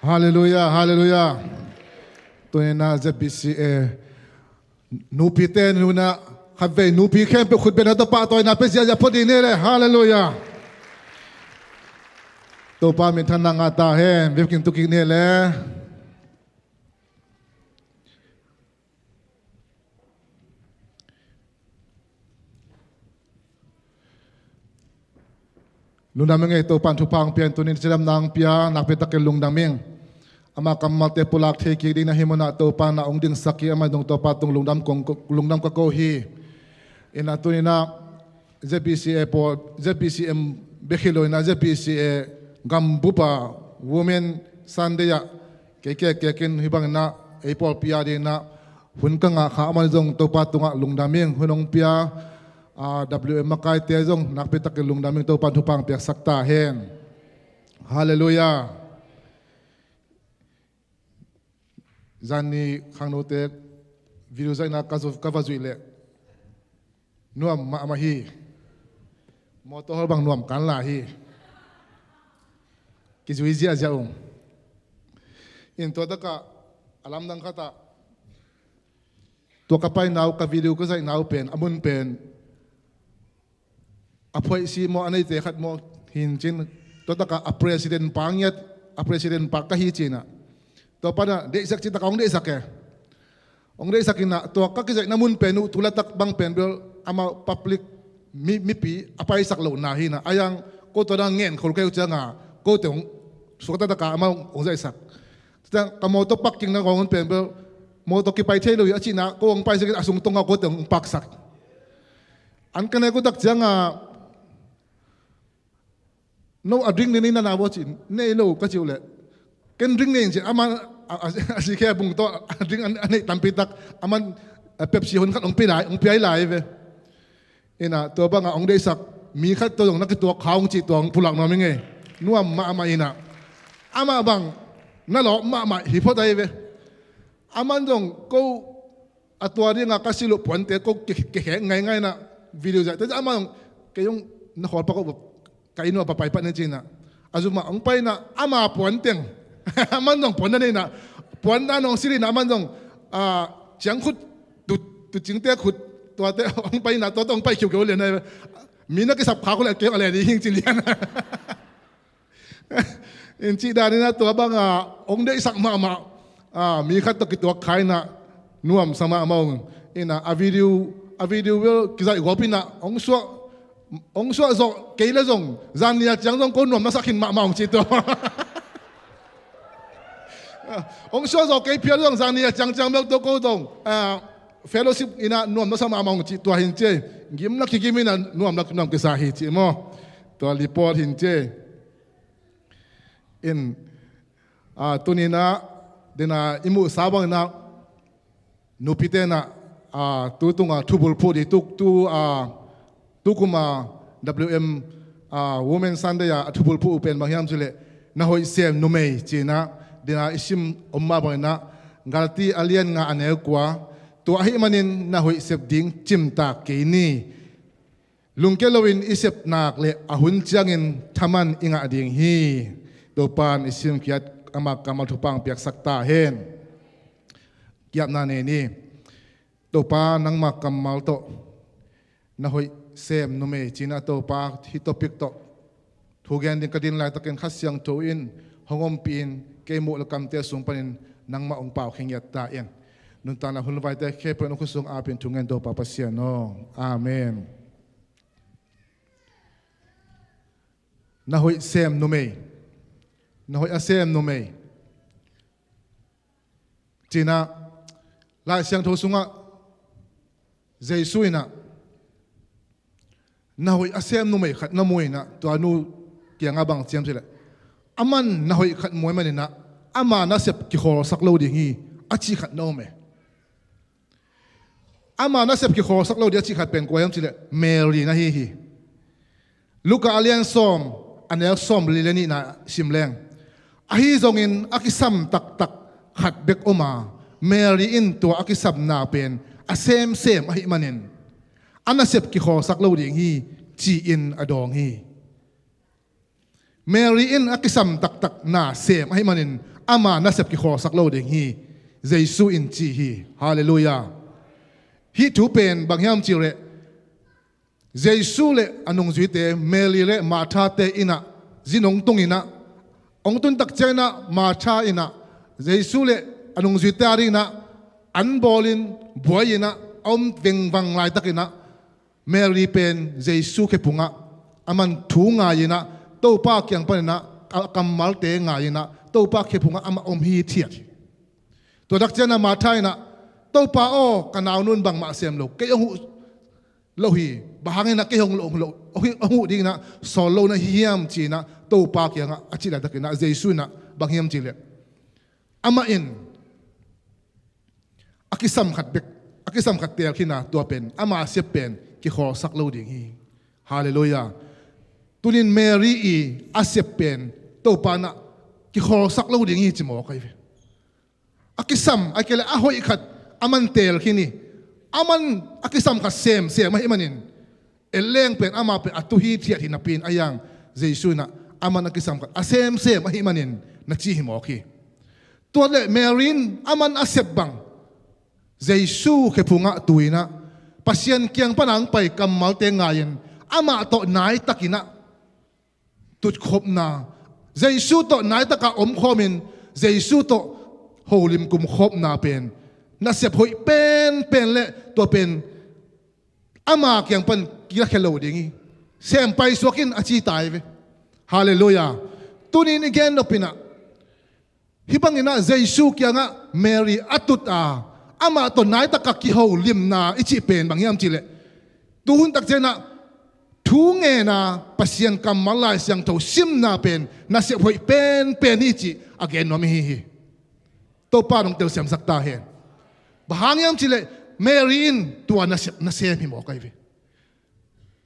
Hallelujah, hallelujah. Tôi na ZBCM nupi ten nuna kave nupi kempe khut bena to pa tôi na pe sia podi ne le hallelujah. To pa min than nga ta he vekin tu ki ne le. Lungdam ngai to pan thu pang pian tunin siram nang pia nak pe tak lungdam meng ama kamal te pulak the ki ding na himona to pan na ong ding saki ama dong to pa tung lungdam ka ko hi ina tunina ZBCM bekhilo na ZBCM gambupa women sandeya ke ken hibang na epol pia de na hun ka nga kha ama dong to pa tunga lungdam meng hunong pia WM makai te jong nak petak lungdam to pan thupang pek sakta hen hallelujah zani khangnote video zaina kavazui nuam ma hi motor bang nuam kan la hi kizui zia jaung in to daka alam dang kata to kapai nau ka video ko zai nau pen amun pen apoi si mo anai te khat mo hin chin to taka a president pangyat a president pa ka hi china to pana de sak chi ta kong de sak ke ong de sakina to ka ki na mun penu tulatak bang pen bel ama public mi pi apai sak lo na hi na ayang ko to dang ngen khol ke changa ko te ong sukata ta ka ama ong zai sak ta ka mo to pak king na kong pen bel mo to ki pai thelo ya china ko ong pai sak asung tonga ko te ong pak sak an kana ko tak changa no a drink ni na na watchin ne lo ka chiule ken drink ne chi ama asi ke bung to drink anei tampitak aman pepsi hon khat ong pi lai ve ina to ba nga ong dei sak mi khat to dong na ki to khaung chi tong pulak no mi nge nuam ma ina ama bang na lo ma hi pho dai ve aman dong ko atwa ri nga kasilo ponte ko ke ngai na video ja te ama ke yung na khol pa ko kaino pa pai pa na china azuma ang pai na ama puanteng amandong puan na puan na nong siri na amandong chiang khut tu jing te khut to te ang pai na to tong pai khiu le na mina ke sap kha ko le ke ale ni hing chi lian in chi da ni na to bang ong de sak ma mi khat to ki to khai na nuam sama among ina a video will kizai gopina ong so zo ke le zong zan nia chang zong ko nuam na sakhin ma ong chi to ong so zo ke pia zong zan nia chang mel to ko dong fellowship ina nuam na sama ong chi to hin che gim na ki gimina nuam na nuam ke sa hi chi mo to report hin che in tunina dena imu sabang na nupite na tu tunga thubul phudi tu kuma WM women Sunday thubul phu pen bang yam chule na hoi sem numei china dina isim omma bangna galti alian nga anel kwa to ahi manin na hoi sep ding chimta ke ni lungkelowin isep nak le ahun changin thaman inga ding hi to pan isim kiat ama kamal thupang piak sakta hen kiap na ne ni to pa nang ma kamal to na hoi sem numei china to pa hi topic to thugen din kadin lai taken khasyang to in hongom pin ke mo lakam te sung panin nang ma ong pau khengyat ta en nun ta na hulwai te khe pen khusung apin thungen do pa pasien no amen na hoi sem numei na hoi asem numei china lai siang tho sunga jesuina na hoi asem numei khat na moina to anu kianga bang chiam sile aman na hoi khat moi manina ama na sep ki khol saklo ding hi achi khat no me ama na sep ki khol saklo di achi khat pen ko yam sile mary na hi luka alian Sawm anel Sawm lileni na simleng ahi zongin akisam tak khat bek oma mary in to akisam na pen asem ahi manin anasep ki khol saklo ding hi chi in adong hi Mary in akisam tak na sem ahi manin อามาน่าเสพกิขอสักโลดิ่งฮีเยซูอินจีฮีฮาเลลูยาฮีถูเป็นบางยามจิเรเยซูเลอนุงจุยเตเมลีเลมาธาเตอินะจินองตุงอินะองตุนตักเจนะมาธาอินะเยซูเลอนุงจุยเตอารีนะอันบอลินบัวอินะอมเวงวังไลตักอินะเมลีเป็นเยซูเคปุงะอามันถูงายินะโตปาเกียงปนนะกัมมัลเตงายินะโตปาเคปุงะอามาอมฮีเทียตัวดักเจนะมาธาอินะโตปาโอกันเอานุนบังมาเสียมโลกเกยหูโลหีบางอย่างนักเกี่ยงโลหูดีนะสอนโลนะเฮียมจีนะโตปากยังอาจิตอะไรตะกินะเยซูนะบางเฮียมจีเลยอามาอินอากิสัมขัดเบกอากิสัมขัดเตียกินะตัวเป็นอามาเสียเป็นกิขอสักโลดิ่งฮีฮาเลลูยาตุนินเมรีอีอาเสียเป็นโตปานะกิขอสักโลดิ่งฮีจิโมกไออากิสัมอากิเลอาโฮอิขัดอามันเตลกินี่อามันอากิสัมขัดเสียไม่ให้มันอินเอลเลงเป็นอามาเป็นอัตุฮีเทียที่นับเป็นอายังเยซูนะอามันอากิสัมขัดอาเสียไม่ให้มันอินนักจีหิมอคีตัวเล่เมรินอามันอาเสียบังเยซูเคพุงะตุยนะปัศยันเกียงปนังไปกำมัลเตงายันอามาโตนายตะกินะตุดขบนาเยซูโตนายตะกะอมขมินเยซูโตโฮลิมกุมขบนาเป็นน่าเสียบหอยเป็นเละตัวเป็นอามาเกียงปันกีฬาเคโลดิ่งเสียมไปสวกินอาชีตายไปฮาเลลูยาตัวนี้นี่แกนนปินะฮิบังอินะเยซูเกียงะเมรีอัตุตอามาตัวนายตะกักกิโฮลิมนาอิจิเป็นบางอย่างจิเลตัวหุ่นตักเจนะทุงเงนาปัศยันกำมัลลายเสียงโตซิมนาเป็นน่าเสียบหอยเป็นนี่จิอาเกนนอมิฮิตัวป้าต้องเตลเสียมสักตาเห็นบางอย่างจิเลเมรีนตัวน่าเสียมิโมกไอเว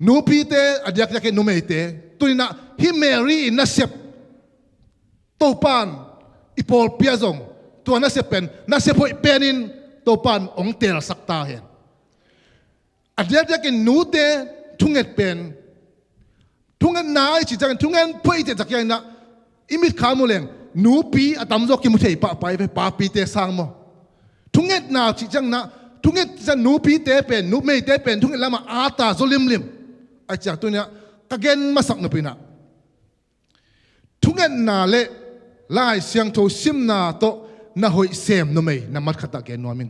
นูพีเตอดียกจะเกนูเมเตตัวนี้นะฮิเมรีน่าเสียบตัวป้านอีพอลเปียซงตัวน่าเสียเป็นน่าเสียบหอยเป็นอินตัวป้านองเตลสักตาเห็นอดียกจะเกนูเตทุ่งเงินเป็นทุ่งเงินนายจิจังทุ่งเงินพูดจะจักยังนะอิมิดขามุเลงนูปีอาตามจอกิมุเทปะไปปาปีเตสังโมทุ่งเงินนาจิจังนะทุ่งเงินจะนูปีเตเป็นนูไม่เตเป็นทุ่งเงินละมาอาตาโซลิมไอจากตัวเนี้ยกะเกนมาสักนปีนะทุ่งเงินนาเล่ไล่เสียงโทซิมนาโตนาหอยเซมนูไม่นามัดขัดตะเกนนวมิน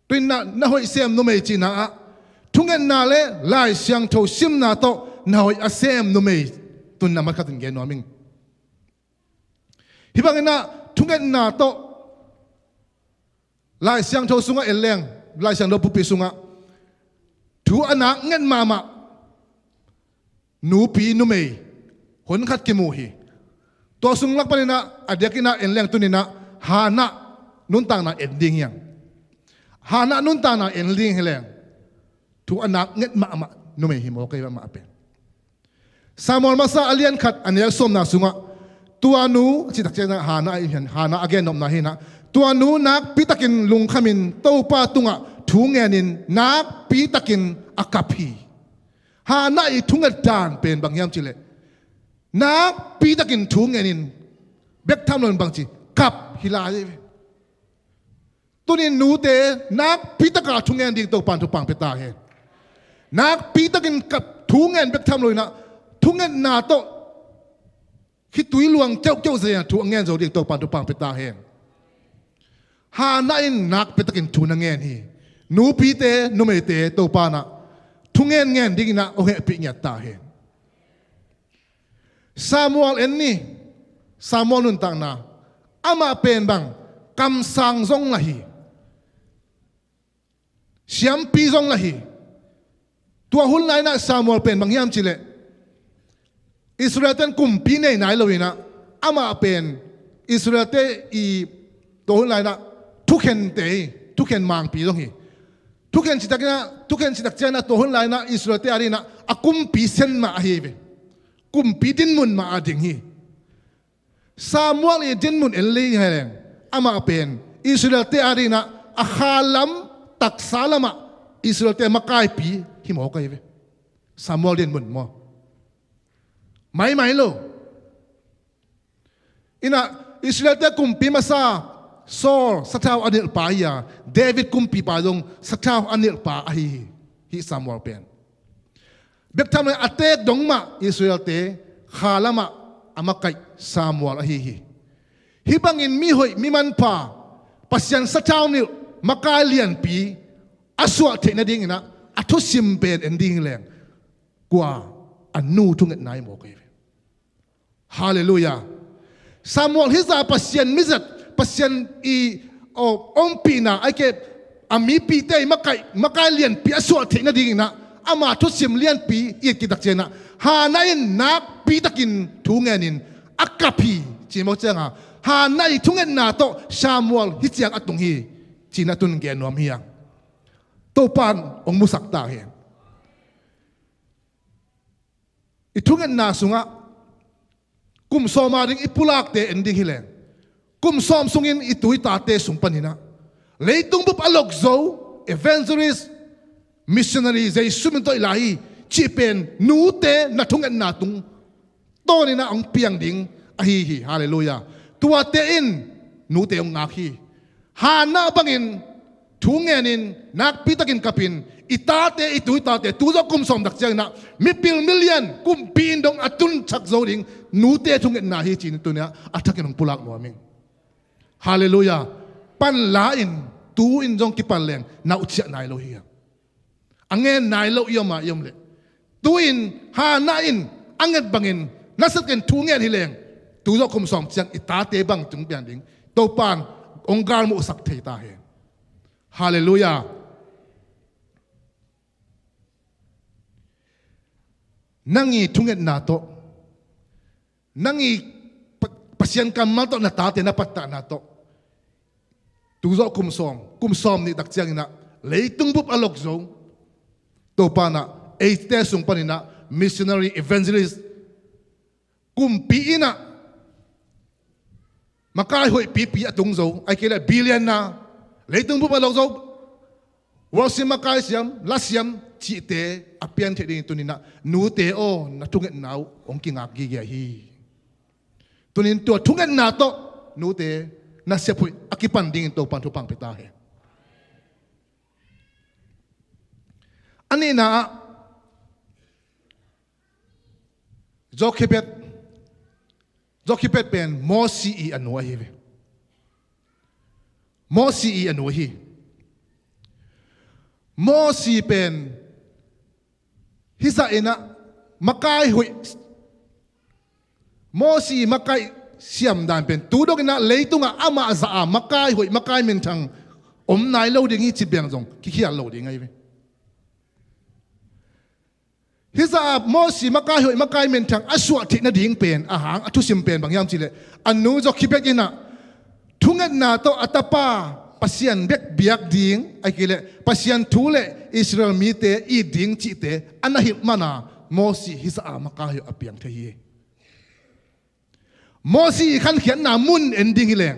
เป็นนาหอยเซมนูไม่จีน่าทุ่งเงินนาเล่ไล่เสียงโทซิมนาโตนาหอยอาเซมนูไม่ตุนนามัดขัดตะเกนนวมินฮิบังนะทุ่งเงินนาโตลายเสียงโทสุงะเอลเลงลายเสียงโดปุปิสุงะถูอนักเงินมาหนูปีนุเมยหนขัดกิมูฮีตัวสุงลักปนินะอดียกินะเอลเลงตุนินะฮานะนุนต่างนะเอ็นดิ้งยังฮานะนุนต่างนะเอ็นดิ้งเฮเลงถูอนักเงินมานุเมยฮิโมกายมาเป็นสามอลมาซาอเลียนขัดอันนี้สมนาสุงะตัวนูจิตเจนะฮานะอเกนนมนาฮีนะตัวนู้นักปีตะกินลุงขมินโตป้าตุงะทุงเงินินนักปีตะกินอากัพฮีหาหน้าอีทุงเงินจานเป็นบางอย่างจิเลนักปีตะกินทุงเงินินเบกทำนนบางจีกับฮิลาเยตัวนี้นูเตนักปีตะกาทุงเงินดิ่งโตปันทุปังเปตาเฮนักปีตะกินกับทุงเงินเบกทำเลยนะทุงเงินนาโตคิดตุยลวงเจ้าเสียทุงเงินโจดิ่งโตปันทุปังเปตาเฮฮานาอินนักเปตะกินทุนเงินฮีนูปีเตนูเมเตโตปานะทุงเงินดิ่งนะโอเคปิญญาตาเฮซามูเอลเอ็นนี่ซามูเอลนุนต่างนะอามาเป็นบังคำสั่งซงละฮีเสียมปีซงละฮีตัวหุ่นไหนนะซามูเอลเป็นบางยามจิเลอิสราเอลเต็นกลุ่มปีไหนเลยนะอามาเป็นอิสราเอลเตอีตัวหุ่นไหนนะทุกเห็นเตยทุกเห็นมังปีตรงนี้ทุกเห็นสิตักนะทุกเห็นสิตักเจนะตัวหุ่นไหนนะอิสราเอลเตอารีนะอากุมปีเซนมาเฮเวกุมปีดินมุนมาอาดิงฮีซามัวลีดินมุนเอลลี่เฮเลงอามาเป็นอิสราเอลเตอารีนะอาคาลัมตักซาลามะอิสราเอลเตมาไกปีฮิโมกายเวซามัวดินมุนมอไม่โลอินะ อิสราเอลกุมปีมาซาโซลสัตว์อันเนลปายาเดวิดกุมปีปาดงสัตว์อันเนลปาฮิซามวลเป็นเบกทำในอัตเตกดงมาอิสราเอลเตขาลมาอามาไกซามวลฮิบังอินมีหอยมีมันพาปัสยันสัตว์นิลมากายเลียนปีอาสวะเทนดิ่งนะอัทุสิมเป็นเอนดิ้งแรงกว่าอันนูทุ่งเงินนายโมกเอฮาเลลูยาซามวลฮิซาปัสยันมิจัดปัสยันอีองปีนะไอเก็บอามีปีเตยมากายเลียนปีอาสวะเทนดิ่งนะอามาทุสิมเลียนปีอีกกิดักเจนะฮานาอินนักปีตะกินทุ่งเงินินอักกะพีจีโมเจงาฮานาอิทุ่งเงินนาโตซามวลฮิเจียงอัตุงฮีจีนัตุนเกนวมเฮียงตัวปานองมุสักตาเห็นอีทุ่งเงินนาสุงะกุมซอมาดิงอีปุลักเตเอนดิ้งฮิเลงกุมซอมสุงินอีตุยตาเตสุงปนินะเลยตุงบุปอลกโซ Evangelist missionary ใจสุมินตัวอิลาฮีจีเป็นนูเตนัทุ่งเงินนาตุงโตนี่นะองเปียงดิ้งอะฮีฮาเลลูยาตัวเตอินนูเตองงาฮีฮานาบังอินทุ่งเงินินนักพิตากินกับปินอิตาเตอิตุยตาเตตัวจะกุมสมดักเจงนะมิปิลมิลเลียนกุมปีนดงอัตุนชักโซดิงนูเตทุ่งเงินนาฮีจีนตัวเนี้ยอัตกินองปุลักนัวมิงฮาเลลูยาปันลาอินตูอินจงกิปันแรงนาอุจจานายโลฮีอังเงินนายโลยมาเยมเลยตูอินฮานาอินอังเงินบังอินนัสกันทุ่งเงินฮิเลงตัวจะกุมสมเจงอิตาเตบังจุงเปียนดิ้งตัวปานองค์การมุสักเทตาเฮฮาเลลูยานั่งอีทุ่งเงินนาโตนั่งอีปัสยันกรรมมาโตนาตาเตนะปัตตานาโตตัวจะกุมสอมนี่ดักเจียงนะเลยตุงบุบอลกโซตัวปานะเอเตสุงปานินะ missionary evangelist กุมปีนะมากายหอยปีตุงโซไอเกล้บิลเลียนนะเลยตุงบุบอลกโซวอสิมากายเสียมลาเสียมจีเตอเปียนเทดินตัวนี้นะนูเตโอนะทุ่งเงินนาวองกิงากกิเกียฮีตัวนี้ตัวทุ่งเงินนาโตนูเตนะเสียพุยอากิปันดิ้งตัวปันทุปังไปตาเฮอันนี้นะจอคิเป็ดเป็นมอสีอันนัวฮีมอสีอันนัวฮีมอสีเป็นฮิซาเอนะมากายหุยมอสีมากายเสียมดานเป็นตูดอกนะเลยตุงอามาซามากายหุยมากายเมนทังนายโลดิ้งฮิจิเบียงจงคิขี้อัลโลดิ้งไงเว้ฮิซามอสีมากายหุยมากายเมนทังอสวะทินาดิ้งเป็นอาหารอทุสิมเป็นบางยามจิเลอันนู้จอกคิเบกินะทุ่งเงินนาโตอัตปาปัสยันเบกเบียกดิ้งไอ้กิเลปัสยันทูเลอิสราเอลมีเตอีดิ้งจิเตอันนั้นหิมานามอสีฮิซามากายอเปียงเทียมอสีขันเขียนนามุนเอนดิ้งฮิเลง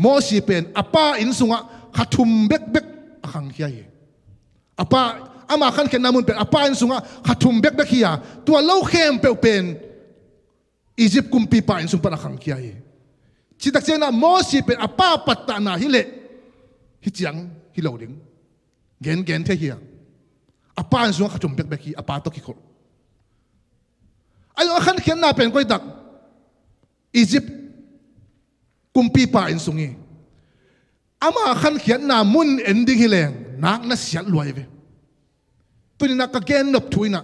มอสีเป็นอป้าอินสุงะขัดทุมเบกขังเขียอป้าอามาขันเขียนนามุนเป็นอป้าอินสุงะขัดทุมเบกเขียตัวเล่าเข้มเป็นอียิปต์กุมปีป่าอินสุงปะขังเขียจิตักเจนะมอสีเป็นอป้าปัตตานาฮิเลฮิจังฮิโลดิ้งเกนเทียอป้าอินสุงะขัดทุมเบกขีอป้าตกิโคไอ้ขันเขียนนาเป็นก้อยดักอียิปต์กุมปีป่าอินสุงีอามาขันเขียนนามุนเอนดิ้งฮิเลงนักน่าเสียรวยเวตัวนี้นักก็เกนนบทุยนะ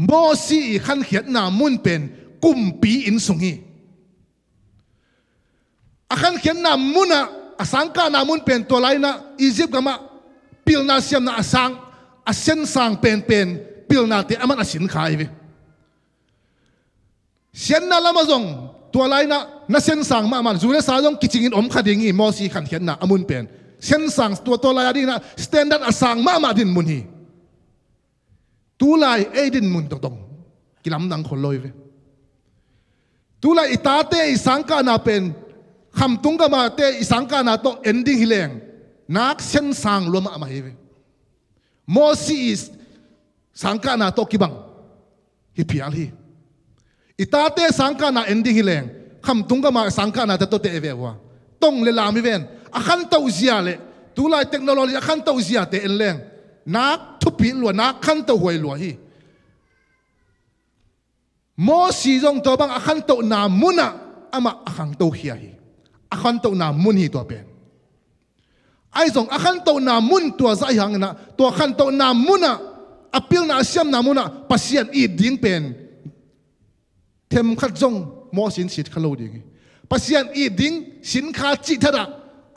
มอสีขันเขียนนามุนเป็นกุมปีอินสุงีอาขันเขียนนามุนอะสังกานามุนเป็นตัวไรนะอียิปต์ก็มาพิลนาเซียมนะสังเส้นสังเป็นพิลนาเตอามันสินขายเวเสียนน่ะละมาส่งตัวไรนะน่ะเส้นสั่งมามันจูเลสาจงกิจงินขัดอย่างงี้มอสีขันเขียนนะอามุนเป็นเส้นสั่งตัวไรดิ้งนะสแตนดาร์ดสั่งมาดินมุนฮีตัวไรดินมุนตรงกิลำดังคนลอยเวตัวไรอิตาเตอิสังกานาเป็นคำตุงกมาเตอิสังกานาโตเอนดิ้งฮิเลงนักเส้นสั่งรวมมาเฮเวมอสีสังกานาโตกิบังฮิพิอาลีอิตาเตสังกานาเอนดิ้งฮิเลง คำตุงก็มาสังกัดนาตัวเตะเววะต้องเลลามิเวนอาคันเต้าเสียเลยตัวไล่เทคโนโลยีอาคันเต้าเสียเตะเอ็นแรงนักทุบปีหลวนักขันเต้าหวยหลวฮีมอสีจงตัวบังอาคันเต้านามุนะอามาอาคันเต้าเฮียฮีอาคันเต้านามุนฮีตัวเป็นไอ้จงอาคันเต้านามุนตัวใจหังนะตัวขันเต้านามุนะอภิลนาเสียมนามุนะปัสยันอีดิ้งเป็นเทมขัดจงมอสินสิทธิ์ขลุ่ยปัสยันอีดิ้งสินค้าจิตระ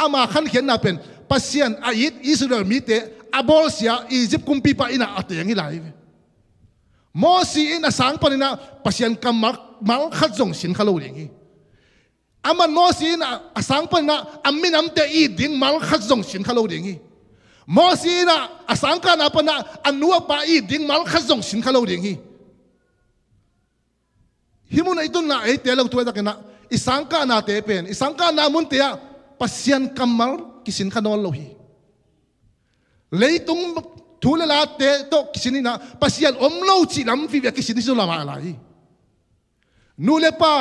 อามาขันเขียนนาเป็นปัสยันอายิดอิสราเอลมิเตอาบอลเสียอียิปต์กุมปีปะอินะอัตยังไงมอสีอินะสังปนินะปัสยันกำมังขัดจงสินขลุ่ยอามันมอสีอินะสังปนินะอามินำเตอีดิ้งมังขัดจงสินขลุ่ยมอสีนะสังกันอาปนะอันนัวปะอีดิ้งมังขัดจงสินขลุ่ยฮิมุนไอตุนนะไอเตลตัวตะกันนะอิสังกานาเตเป็นอิสังกานามุนเตียปัสยันกำมังกิสินขนอนโลหีเลยตุงทุเลลาเตโตกิสินนะปัสยันอมโลจิลำฟิวกิสินสุลามาอะไรนูเลป้า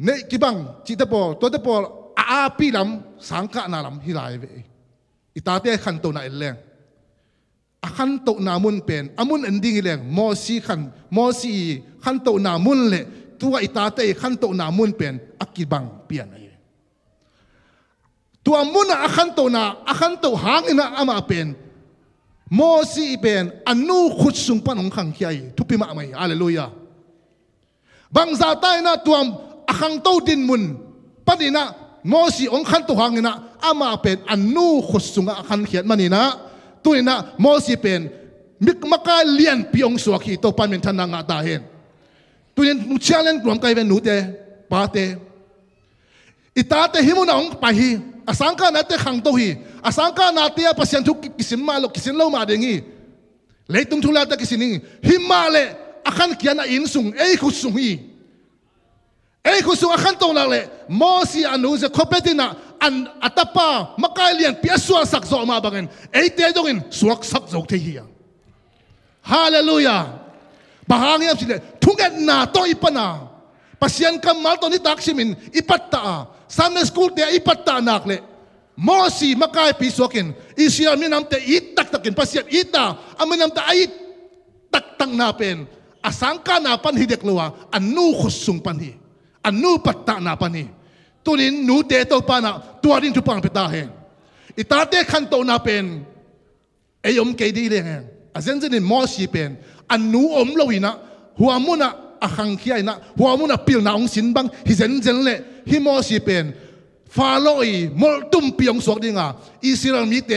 เนกิบังจิตตะปอตัวตะปออาปีลำสังกานาลำฮิลายเวอิตาเตขันโตนาเอลแรงอาขันโตนามุนเป็นอามุนอันดิ้งแรงมอสีขันโตนามุนเละตัวอิตาเตขันโตนามุนเป็นอักิบังเปลี่ยนไอตัวมุนอาขันโตนาอาขันโตหางนะอามาเป็นมอสีเป็นอนุขุดสุงปันของขังขี้ไอทุพิมาไม่อาเลลูยาบางซาใต้นะตัวอาขังโตดินมุนปันนะมอสีองขันโตหางนะอามาเป็นอนุขุดสุงอาขันเขียนมันนี่นะตัวนี้นะมอสีเป็นมิกมากาเลียนปีองสวกีตัวปันเป็นทนางาตาเห็นตัวนี้มุชาเลนกลุ่มไกเป็นหนูเตปาเตอิตาเตหิมุนาองไปฮีอาสังกานาเตขังโตฮีอาสังกานาเตียปัสยันทุกกิสินมาลกิสินเล่ามาเด้งี้เลยตุงทุลาตะกิสินงี้หิมาเลอาคันเกียนอินสุงเอ้ขุสุงฮีเอ้ขุสุงอาคันโตนักเลมอสีอนุจะคบเป็นนะอันอัตปามากาเลียนเปียสวกสักโซมาบังเงินเอ้เตจงอินสวกสักโซเทียฮาเลลูยาบางอย่างสิเลทุกอย่างน่าโตอิปนาปัสยันกำมัลตัวนี้ตักชิมินอิปัตตาซันเนสคูลเตอิปัตตานักเลมอสีมากายพิสวกินอิสราเอลมีน้ำเตอิตักตักินปัสยันอิตาอามีน้ำเตอิตักตังนาเป็นอาสังกานาปันฮิเด็กลัวอันนูขุสุงปันฮิอันนูปัตตานาปันฮิตัวนี้นูเตโตปานาตัวนี้ทุปังเปตาเฮอิตาเตขันโตนาเป็นเอยมเกดีเลยไงอาเซนเซนินมอสีเป็นอันนูอมลวินะหัวมุนะอาคังขี้ไอนะหัวมุนะปิลนาองสินบังฮิเซนเซนเล่ฮิมอสีเป็นฟาโลอีมอลตุมปิองสวกดิงาอิสราเอลมีเต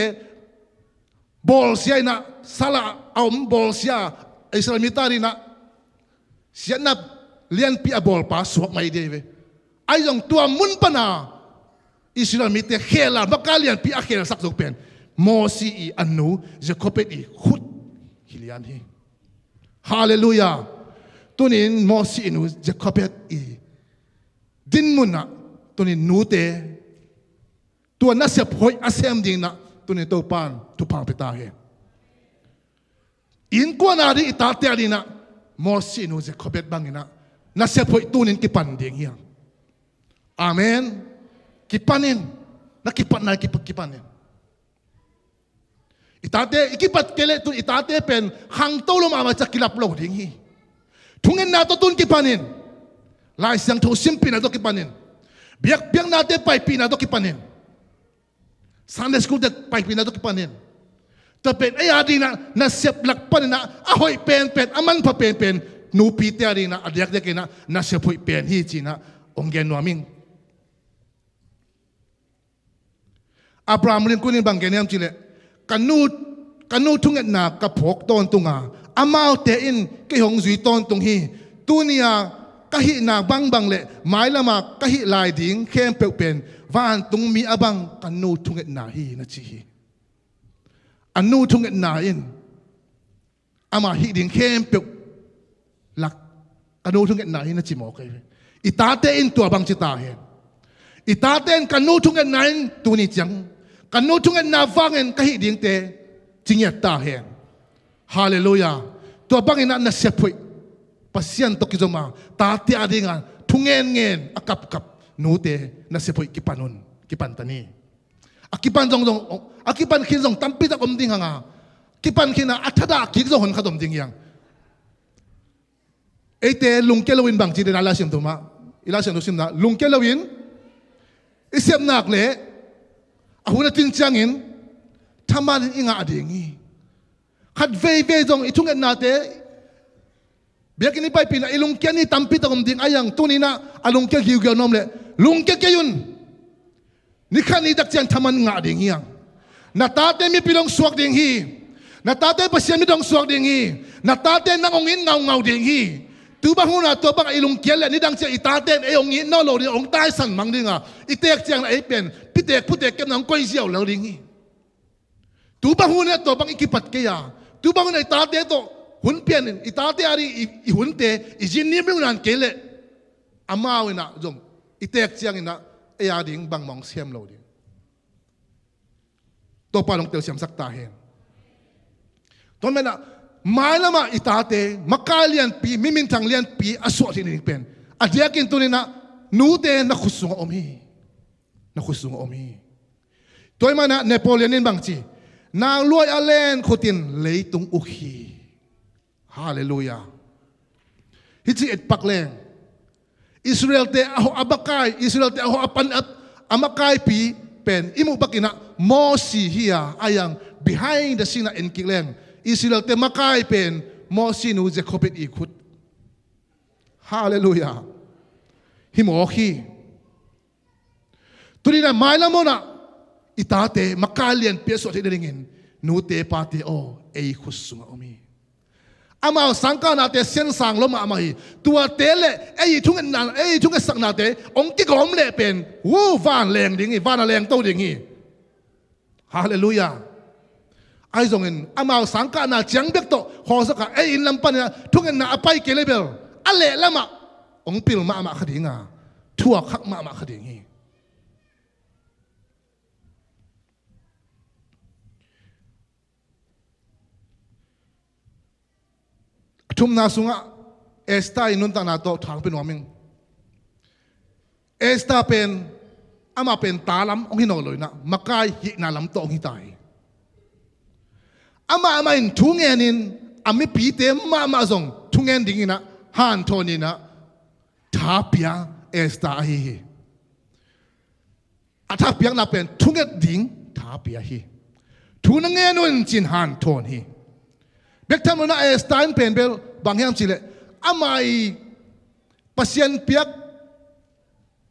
บอลเสียนะซาลาอมบอลเสียอิสราเอลมีตารีนะเสียนับเลียนปีอบอลป้าสวกไม่ได้เว้ไอ้ยองตัวมุนปนาอิสราเอลมีเตเขลาบักกาเลียนปีอาเขลสักสุกเป็นมอสีอันนูจะคบเป็นอีขุดฮิลิอันฮีฮาเลลูยาตัวนี้มอสีนูจะคบเป็นอีดินมุนนะตัวนี้นูเตตัวนักเสียบหอยอาเซมดิงนะตัวนี้ตัวปานทุพังไปตาเห็นอินกว่านาดีตาเตอรีนะมอสีนูจะคบเป็นบางนะนักเสียบหอยตัวนี้กิปันดิงเฮียอาเมนกิปันินนักกิปันนายกิปันินอิตาเตอิกิปัตเกเลตุนอิตาเตเป็นขังโตลมาจากกิลับโลดิ่งฮีทุ่งเงินนาตุนกิปันินลายเสียงทูซิมปีนาตุกิปันินเบียกนาเตไปปีนาตุกิปันินซันเดสกูเตไปปีนาตุกิปันินแต่เป็นไอ้อาดีนะเสียบหลักปันนะอ่ะหอยเป็นอามันพอเป็นนูปีเตอรีนะอดียกเด็กนะเสียบหอยเป็นฮีจีนะองเกนนัวมิงอับราฮัมเรียนกุนินบางเกนียมจิเลกันนูทุ่งเงินนากระพกตอนตุงอามาเตอินก็หงจุยตอนตุงฮีตัวนี้ก็หินาบังเละหมายละมากก็หิลายดิ่งเข้มเปลเป็นว่านตุงมีอบังกันนูทุ่งเงินนาฮีนะจีอันนูทุ่งเงินนาอินอามาหิดิ่งเข้มเปลหลักกันนูทุ่งเงินนาฮีนะจีหมอกเลยอิตาเตอินตัวบังจิตาเห็นอิตาเตนกันนูทุ่งเงินนาอินตัวนี้จังกันนูทุ่งเงินนาฟังเงินก็หิดิ่งเตจิงเยตตาเห็น Hallelujah. Tua bangin na sepoi. Pasien to kizoma. Tati adingan. Tungen akap nute na sepoi kipanon. Kipantani. Akipan jong akipan kinjong tampita komding hanga. Kipan kina atada kizong hon kadom ding yang. Ete lungkelawin bang jide nalasim tuma. Ilasim to simna lungkelawin. Isip nakle. Ahuna tinchangin. Taman inga adingi. Kad vei jong itungan nate. Biar kini pai pina ilungkel ni tampita komding ayang tunina alungkel giu nomle. Lungkel kayun. Nikan ni dak tiang taman nga ding yang. Natate mi pilong suak ding hi. Natate pasien mi dong suak ding hi. Natate nangongin ngau ding hi. Tu bang tu bang ilung kiel ni dang tia itate ongin no lo di ong tai san mang dinga. Itek tiang ai pen pitek putek kem nang koi siao lo ding hi. Tu bang tu bang ikipat kaya. Tu bang itate to hun pian itate ari I HUNTE izin ni nan kele. Amawina jong itek tiang ina ding bang mong siam lo din. To pa long tel siam sakta hen. Ton mena mai lama itate makalian pi mimintang lian pi aso tin pen. Adiakin tunina nude na khusung omi. Na khusung omi. Toy mana Napoleonin bang chi. Nang luai alen khutin leitung ukhi. Hallelujah. Hitsi et pakleng. Israel te aho abakai, Israel te aho apan at amakai pi pen imu bakina mosi hiya ayang behind the scene in kileng. Israel te makai pen mosi nu je kopit ikut. Hallelujah. Himohi. Turina maila mona itate makalian peso te ringin nu te pati o ei khusuma omi. Amaw sangka nate sen sang loma amahi tua tele tunga sak nate ong ki gom le pen wu van leng dingi van leng to dingi. Hallelujah. Ai zongin amaw sangka na chiang bek to hosaka in lampan na tunga na apai ke level ale lama ong pil ma khadinga tua khak ma khadingi. Tum na sunga esta inun ta na to thang pen waming esta pen ama pen talam ong hinoloy na makai hi na lam to ong hitai ama in tungenin ami pite ma zong tungen dingina han tonina tapia esta hi atapia na pen tunget ding tapia hi tunangenun chin han ton hi bek tamuna esta pen bel bangyam chile amai pasien piak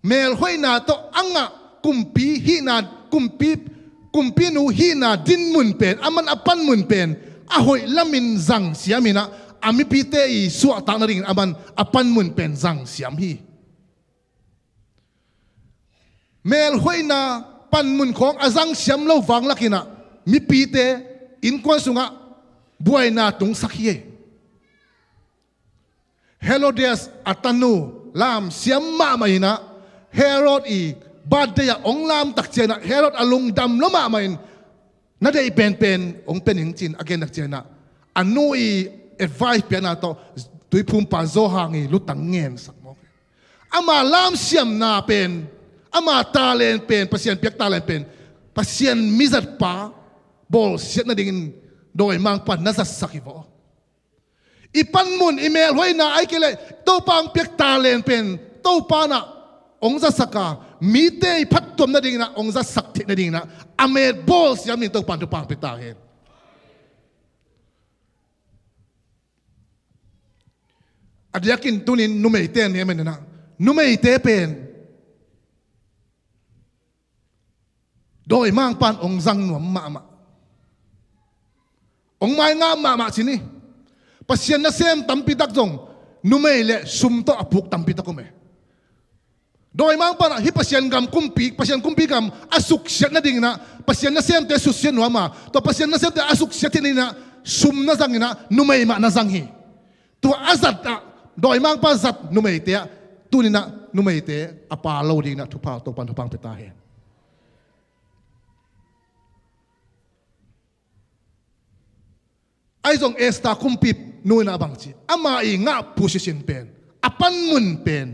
mel hoina to anga kumpi hina kumpi nu hina din mun pen aman apan mun pen ahoi lamin zang siamina ami pite I suwa ta na ring aman apan mun pen zang siam hi mel hoina pan mun khong azang siam lo wang lakina mi pite in kwan sunga buai na tung sakhiye Herodias atanu lam siamma mahina Herod I badaya ong lam takchena Herod alungdam loma main nadai pen ong pening chin again takchena anu I advice piana to tui pumpa zohangi lutangen sakmo ama lam siam na pen ama talen pen pasien piak talen pen pasien mizat pa bol siat na dingin doi mang pan nasa sakivo ipan mun email hoy na ay kile to pang piak talen pen to pa na ong za saka mite pattom na ding na ong za sakti na ding na amed boss yamin to pan pitahin adyakin tunin Numei ten yemen na Numei te pen doi mang pan ong zang nuam ma ong mai nga ma sini pasien na sem tampitak jong Numei le sumto apuk tampitak ko me doi mang para hi pasien gam kumpi gam asuk siat na ding na pasien na sem te susien wama to pasien na sem te asuk siat ni na sum na zang na Numei ma na zang hi to azat doi mang pa zat Numei te tu ni na Numei te apa lo ding na tu pa to pan pang petahe ไอ้จงเอสตาคุมปิบนู่นนะบางทีอามาอีงะผู้ชินเป็นอาปันมุนเป็น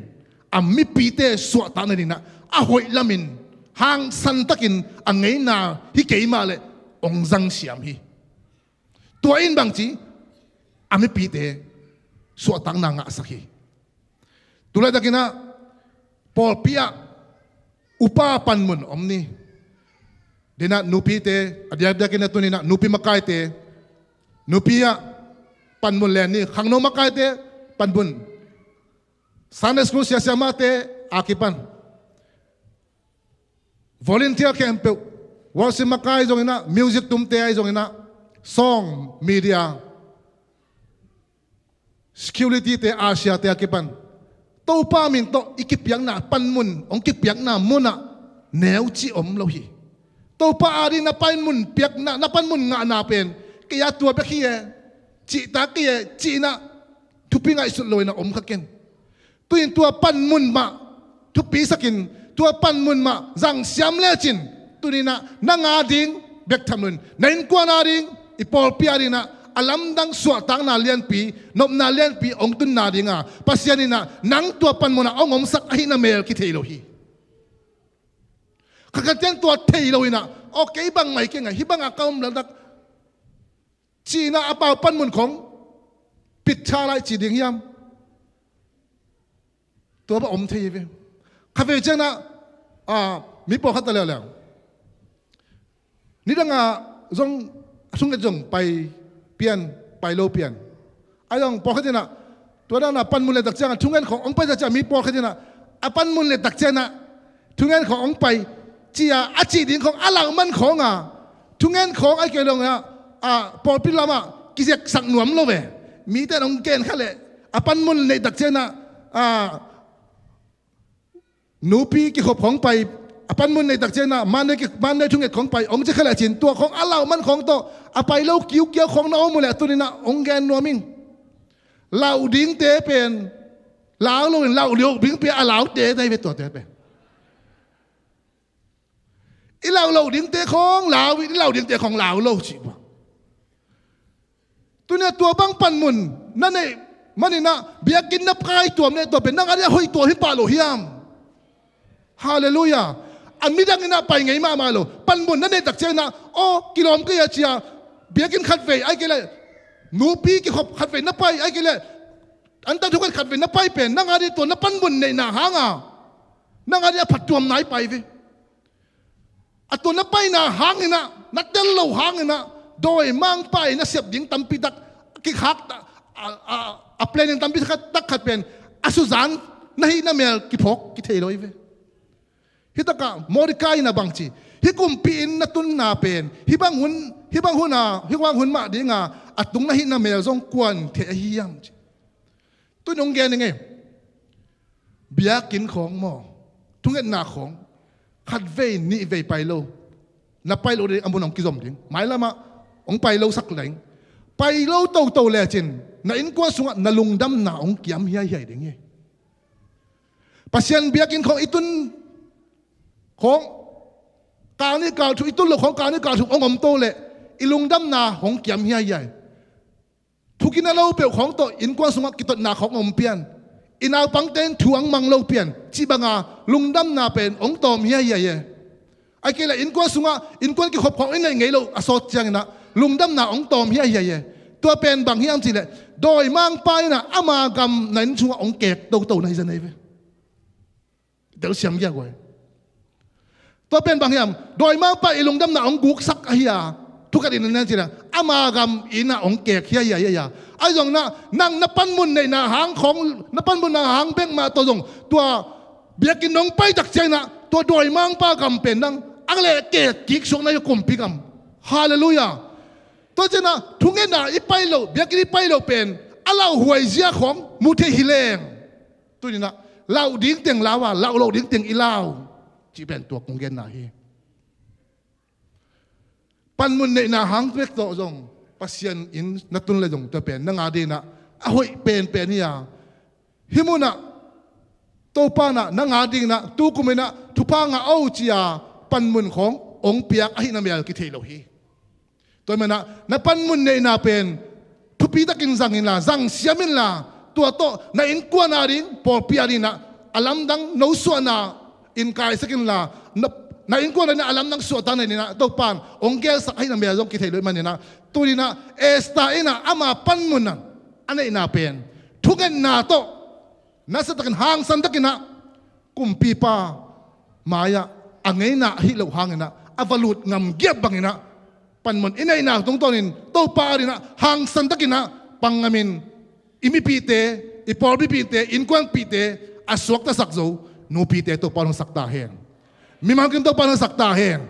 อามิปีเตสวดตานี่นะอาหอยลามินหางสันตะกินอังไงนาฮิเกยมาเลยองจังเสียมฮีตัวอินบางทีอามิปีเตสวดตังนางะสักฮีตุลาตะกินะปอลเปียอุปาปันมุนอมนี่เดนะนูปีเตอดียตะกินะตัวนี้นะนูปีมากายเตนูปีอะปันมุนแลนนี่ขังโนมากายเตปันมุนซันเดสคูลเสียมาเตอาคิปันvolunteer camp worship makai jong ina music tumte ai jong ina song media security te asia te akipan to pa min to ikipyang na panmun ong kipyang na muna neu chi om lo hi to pa ari na panmun piak na panmun nga na pen kaya tua be hi chi ta ki chi na thupi ngai su loi na om khaken tuin tua panmun ma thupi sakinตัวปันมุนมาจังเสียมเล่จินตัวนี้นะนางอาดิงเบกทำนุนในกวนอาดิงอีปอลปีอาดินะอลัมดังสวดตังนาเลียนปีนบนาเลียนปีองตุนนาดิงอ่ะปัสยานินะนังตัวปันมุนองอมสักหินาเมลคิเทโลฮีข้ากันเจนตัวเทโลฮีนะโอเคบังไม่เก่งไงฮิบังอากาศแล้วดักจีน่าอาเปาปันมุนของปิดชาไลจีดิงยามตัวบ้าอมเทยเวคาเฟ่เจ้านะมีปอขัดตะแล้วนี่ดังส่งกระจงไปเปลี่ยนไปโลเปลี่ยนไอ้ดังปอขัดนะตัวดังนะปันมุนเลยตักเจ้าทุ่งเงินขององไปจะมีปอขัดนะปันมุนเลยตักเจ้านะทุ่งเงินขององไปจีอาจีดินของอาหลังมันของทุ่งเงินของไอ้เกลงนะปอพิลามากิจสักหนวมโลเวมีแต่องเกณฑ์แค่เลยปันมุนเลยตักเจ้านะนูปีกิขบของไปปันมุนในตักเจนะมันในทุ่งเงินของไปองจะขลังจินตัวของอาเหล่ามันของโตไปเล่าเกี่ยวของน้องมูแหละตัวนี้นะองแกนนัวมิงเหล่าดิ้งเตะเป็นเหล่าโลเหล่าเลี้ยวบิงเปียเหล่าเตะได้เป็นตัวเตะเป็นอีเหล่าดิ้งเตะของเหล่าดิ้งเตะของเหล่าโลจีบตัวนี้ตัวบังปันมุนนั่นเองมันนี่นะเบียกินนับไก่ตัวเนี่ยตัวเป็นนั่งอะไรห้อยตัวหิปาโลหิยามฮาเลลูยาอันนี้ดังนะไปไงมาโลปันบุญนั่นเองตักเจนะโอ้กิโลมก็ยาเชียเบียกินขัดเฟยไอ้กิเลนูปีกิขบขัดเฟยนับไปไอ้กิเลอันตั้งทุกคนขัดเฟยนับไปเป็นนั่งอะไรตัวนับปันบุญในหน้าหางนั่งอะไรผัดจวมไหนไปเว้ยอันตัวนับไปหน้าหางนี่นะนัดเดินเล่าหางนี่นะโดยมั่งไปนะเสียบยิงตั้มปีตักกิฮักเพลนตั้มปีตักขัดเป็นอสุสานนั่นให้น้าเมลกิพกกิเทโลยเว้ยฮิตกะมอริกายนะบางทีฮิกุมปีนนัตุนนาเป็นฮิบังหุนมาดีงาอัตุงนะฮินาเมลซงกวนเทียฮิยามตุนองแกนยังไงเบียกินของหมอทุงเงินนาของขัดเวนี่เวไปโลนับไปโลเดอมุนองกิจอมดิ้งหมายละมาองไปโลสักแหล่งไปโลโตแลจินนาอินกวนสุงนาลุงดำนาองกิยามเฮียใหญ่ดิ้งเงี้ยปัสยันเบียกินของอิตุนของการนี่กล่าวถูกตุ้นหลของการนี่กล่าวถูกองค์โตเลยอิลุงดำนาของเกี่ยมเฮียใหญ่ทุกินเราเปลี่ยวของตัวอินกวนสมักกิตนาของอมเปียนอินาปังเต้นทวงมังเราเปลี่ยนจีบังอาลุงดำนาเป็นองค์โตเฮียใหญ่ไอ้เกล้อินกวนสมักอินกวนกิขบของอินไงเราอสอดจังนะลุงดำนาองค์โตเฮียใหญ่ตัวเป็นบางเฮียมจีเลยโดยมั่งไปนะอามากรรมนั้นชัวองค์เกตโตในจะไหนเว้ยเดี๋ยวเสียงแย่กว่าตัวเป็นบางอย่างโดยมากไปลุงดำหน้าองกุกสักเฮียทุกข์กันนั่นสินะอามากรรมอินะองเกกเฮียไอ้ตรงนั้นนั่งนับปันมุนในหน้าหางของนับปันมุนหน้าหางเบ่งมาตัวตรงตัวเบียกินน้องไปจากเจนะตัวโดยมั่งป้ากรรมเป็นนั่งอะไรเกกกิกชงนายกลุ่มพิกรรมฮาเลลูยาตัวเจนะทุกเงินน่ะอีไปโลเบียกินอีไปโลเป็นอะไรหวยเสียของมุเทฮิเลงตัวนี้นะเราดิ้งเตียงลาวะเราดิ้งเตียงอีลาวจีเป็นตัวกงเกนนาฮีปันมุนในนาหางเวกโตจงปัสยันอินนัตุนเลยจงตัวเป็นนังอาดีนะหอยเป็นนี่ยฮิมุนะโตปานะนังอาดีนะตูกุมินะทุพางาเอาจียาปันมุนขององเปียกอหินาเมียกิเทโลฮีตัวมันนะปันมุนในนาเป็น thupi takin zangin la zang siamin la tua to na in kwa na ring por piari na alam dang no so na in kai sakin la na in kwa na alam dang so ta na ni na to pan onggel sak ai na me jong ki thei loi man ni na tuli na esta ina ama pan mun na ana ina pen thugan na to na sa takin hang san takin na kumpi pa maya angay na hilaw hangin na avalut ngam gyab bangin na panmon inay na tong tonin to pa rin na hang sandakin na pangamin imipite ipolbipite inkwang pite aswak ta sakzo no pite to parang saktahin mimangkin to parang saktahin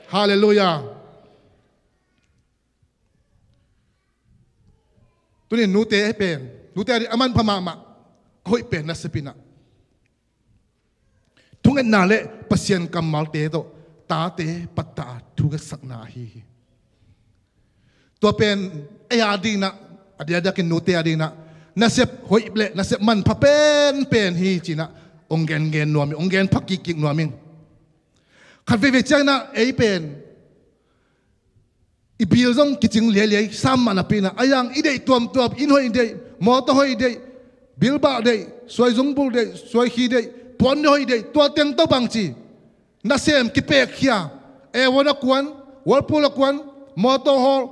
hallelujah tunin nute pen nute ari aman pamama Hoih pen na sepina tungan nale pasien kamal te to tate pata tugas sakna hi tua pen adi na ada kin note adi na nasep Hoih ble nasep man papen pen hi china onggen nuami onggen pakikik nuami khat ve chang na pen ibil jong kiching le sam mana pina ayang idei tuam in hoi idei moto hoi idei bilba dei soi jungbul dei soi hi dei pon hoi dei tua teng to bangchi na sem ki pek khia e wona kwan walpul kwan moto hol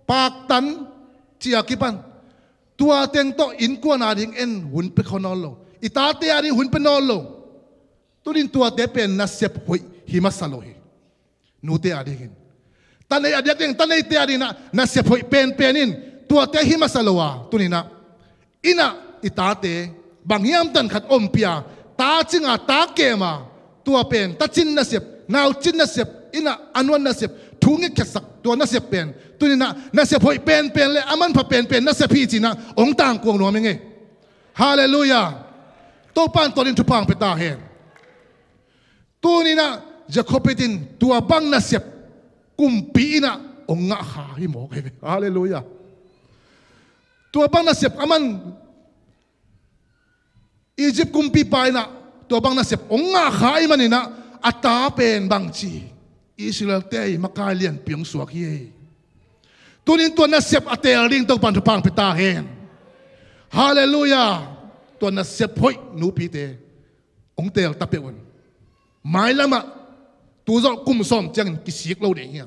pak tan chia kipan tua teng to in kwan ading en hun pe khonolo itate ari hun pe nolo turin tua te pen na sep Hoih himasalo hi nute ading tanai ading tanai te ari na sep Hoih pen penin tua te himasalowa tunina ina itate bangyam tan khat ompia ta chinga ta kema tua pen ta chin na sep naw chin na sep ina anwan na sep thungi khesak tua na sep pen tunina na sep Hoih pen le aman pha pen na sep hi china ong tang kuang no menge hallelujah to pan torin thu pang peta hen tunina jacobetin tua bang na sep kumpi ina ong nga ha hi mo ke hallelujah tua bang na sep aman Egypt kumpi pa ina tua bang na sep ong nga khai manina ata pen bang chi Israel te makalian piang suak ye tunin tua na sep atel ring to pan pang peta hen hallelujah tua na sep Hoih nu pi te ong tel tapeon mai lama tu zo kum som chang kisik lo ding ya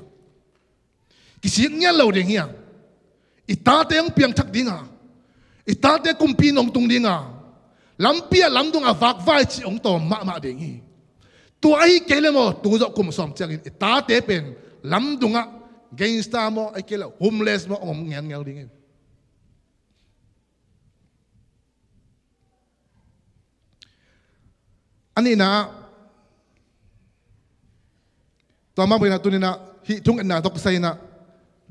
kisik nya lo ding ya ita te ang piang thak dinga ita te kumpi nong tung dinga lampia lamdung avak vai chi ong tom ma ding hi tu ai kele mo tu zo kum som chang ita te pen lamdunga gangsta mo ai kele homeless mo ong ngel ding ani na to ma bina tunina hi tung na tok sai na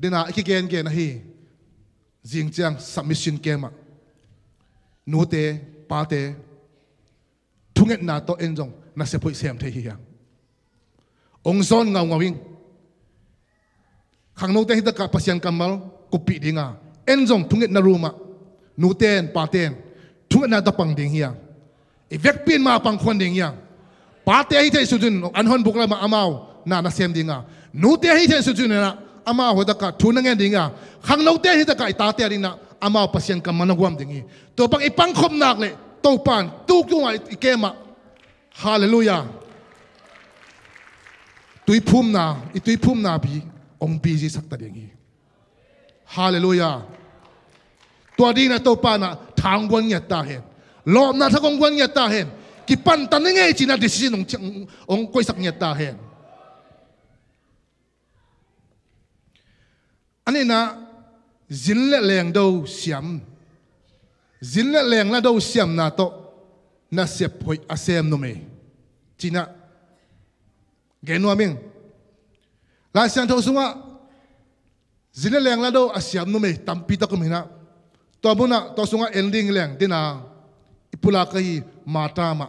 dina ikigen gen na hi jingchang submission kema nute pate thunget na to enjong na se poi sem the hi ya ong zon ngawing khang no te hi ta ka pasian kamal kupi dinga enjong thunget na ruma nuten paten thunget na ta pang ding hi ya evek pin ma pang khon ding ya pate hi te sujun anhon bukla ma amau na sem dinga nute hi te sujun na ama hoda ka thuna nge dinga khang no te hi ta ka ita te ring na ama pasien kam managwam dingi to pang ipang khom nak le to pan tu kyung ai ikema hallelujah tui phum na bi ong bi ji sakta dingi hallelujah to dina to pa na thang gwan nya ta hen lom na thakong gwan nya ta hen ki pan tan nge chi na decision ong koi sak nya ta hen ani na zinle leng do siam zinle leng la do siam na to na sep Hoih asem Numei china genu aming la sian tho sunga zinle leng la do asiam Numei tampi ta kumina to buna to sunga ending leng dina ipula kai mata ma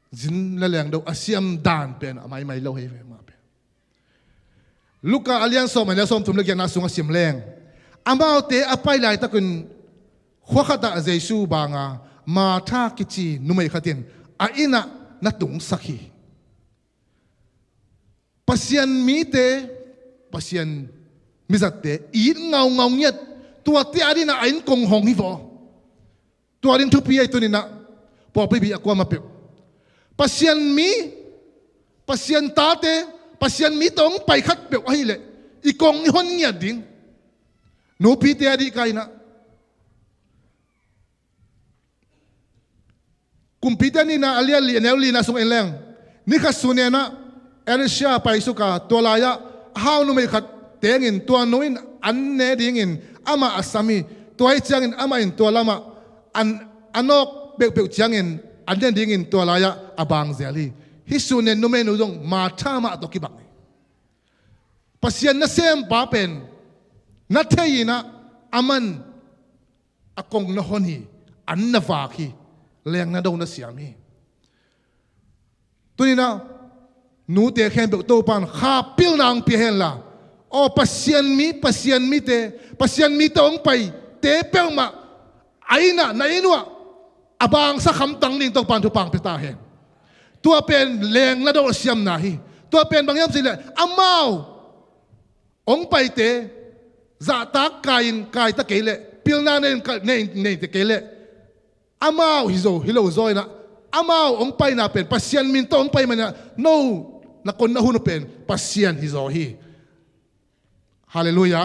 zinle leng do asiam dan pen mai lo he ma Luka alian som ania som tum lek na sunga sim leng amau te apai lai ta kun khwakata Jesu banga ma tha kichi Numei khatin a ina na tung sakhi pasien mi te pasien mizat te i ngau nyet ตัวที่อันนี้นะอินกงหงฮิโวตัวนี้ทุบพี่ไอ้ตัวนี้นะพอไปบีกว่ามาเปล่าปัศยันมีปัศยันตาเตปัศยันมีต้องไปขัดเปล่าให้เลยอีกงนี่คนเงียบดิ้งหนูพี่เตียดีกันนะกุมพี่เตียนี่นะอาเลียลีเนลลีนะส่งเอ็นแรงนี่ขัดสุเนียนะเอลิชาไปสุกาตัวลายะฮาวนูไม่ขัดเตียงินตัวนู้นอันเนดิ้งินอามาอัสสามีตัวไอ้เจียงินอามาอินตัวละมาอันนกเปล่าเจียงินอันเดนดิ้งินตัวลายะอาบังเซลีฮิสุเนียนูไม่นูจงมาท่ามาตกิบักปัศยันนั่นเซมป้าเป็นนัทเทียนะอามันอากงนฮอนีอันนฟาคีเลี้ยงนาดงนัสยามีตัวนี้นะนูเตะแข่งเบิกโตปันข้าพิลนางเปียเห็นละโอ้ปัศยันมีเตปัศยันมีตองไปเตะเปลมาไอ้น่ะไหนนัวอาบางสักคำตังลิงตองปันทุปังไปตาเห็นตัวเป็นเลี้ยงนาดงนัสยามนาฮีตัวเป็นบางอย่างสิเลยอามาองไปเตะจะตากกายตะเกลพิลนาในตะเกลอามาฮิโลโซยนะอามาองไปน่ะเป็นปัศยันมินโตองไปมันน่ะโนนักคนน่ะหุ่นเป็นปัศยันฮิโซฮีฮาเลลูยา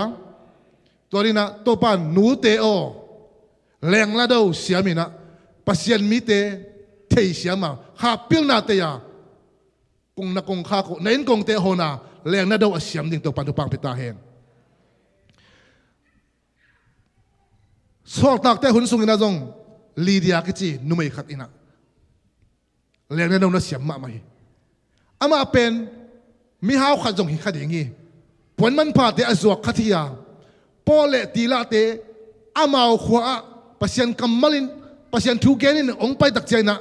ตัวนี้นะตัวปานนูเตโอแรงละเดาเสียมินะปัศยันมิเตเทียเสียมาข้าพิลนาเตียกงนักกงข้าโคในกงเตโฮนาแรงละเดาเสียมดิ่งตัวปานตัวปังไปตาเห็นสอดตักแต่หุ่นสูงนะจงลีเดียกิจีนุ่มขัดอินะเลี้ยงในนนเสียมมาไหมอามาเป็นมีหาวขัดจงหิขัดอย่างงี้ผลมันพาเตอจวกขัดที่ยาพอเละตีละเตอามาขวาปัศยันกำมลินปัศยันทุกเกนินองไปตักใจนะ